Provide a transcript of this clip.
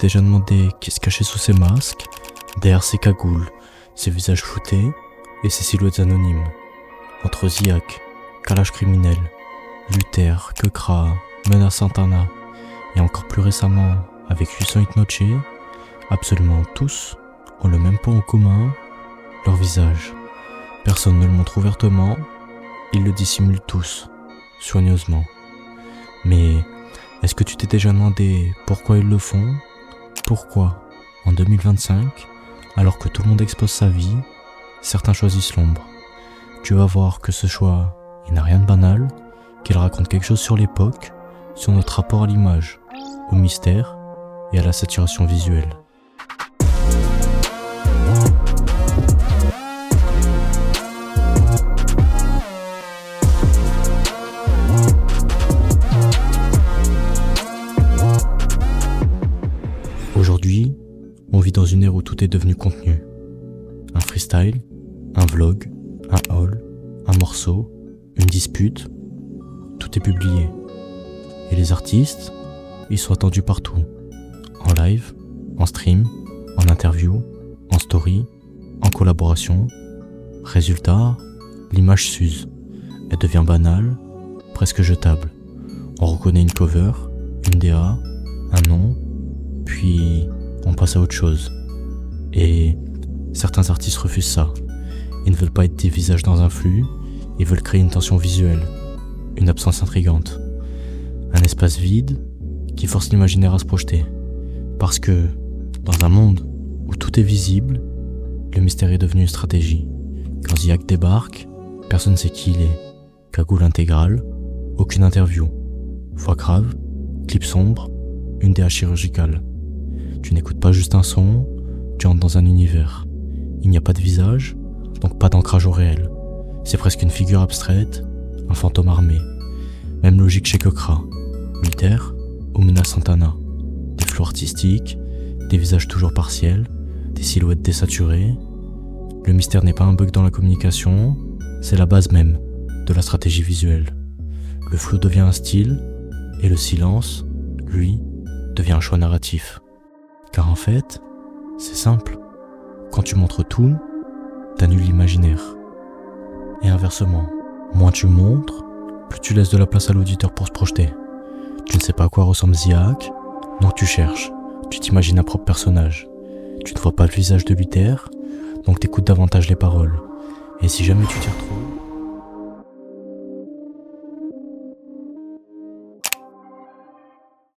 déjà demandé qui se cachait sous ces masques, derrière ces cagoules, ces visages floutés et ces silhouettes anonymes? Entre Ziak, Kalash criminel, Luther, Kekra, Mena Santana et encore plus récemment avec 800 Hitnoche, absolument tous ont le même point en commun, leur visage. Personne ne le montre ouvertement, ils le dissimulent tous, soigneusement. Mais est-ce que tu t'es déjà demandé pourquoi ils le font? Pourquoi, en 2025, alors que tout le monde expose sa vie, certains choisissent l'ombre? Tu vas voir que ce choix, il n'a rien de banal, qu'il raconte quelque chose sur l'époque, sur notre rapport à l'image, au mystère et à la saturation visuelle. Aujourd'hui, on vit dans une ère où tout est devenu contenu. Un freestyle, un vlog, un haul, un morceau, une dispute, tout est publié. Et les artistes, ils sont attendus partout. En live, en stream, en interview, en story, en collaboration. Résultat, l'image s'use. Elle devient banale, presque jetable. On reconnaît une cover, une DA, un nom, puis on passe à autre chose. Et certains artistes refusent ça. Ils ne veulent pas être des visages dans un flux, ils veulent créer une tension visuelle, une absence intrigante. Un espace vide qui force l'imaginaire à se projeter. Parce que, dans un monde où tout est visible, le mystère est devenu une stratégie. Quand Ziak débarque, personne ne sait qui il est. Cagoule intégrale, aucune interview. Voix grave, clip sombre, une DA chirurgicale. Tu n'écoutes pas juste un son, tu entres dans un univers. Il n'y a pas de visage, donc pas d'ancrage au réel. C'est presque une figure abstraite, un fantôme armé. Même logique chez Kekra, Luther ou Mena Santana. Des flous artistiques, des visages toujours partiels, des silhouettes désaturées. Le mystère n'est pas un bug dans la communication, c'est la base même de la stratégie visuelle. Le flou devient un style, et le silence, lui, devient un choix narratif. Car en fait, c'est simple. Quand tu montres tout, t'annules l'imaginaire. Et inversement, moins tu montres, plus tu laisses de la place à l'auditeur pour se projeter. Tu ne sais pas à quoi ressemble Ziak, donc tu cherches, tu t'imagines un propre personnage. Tu ne vois pas le visage de Luther, donc t'écoutes davantage les paroles. Et si jamais tu t'y retrouves...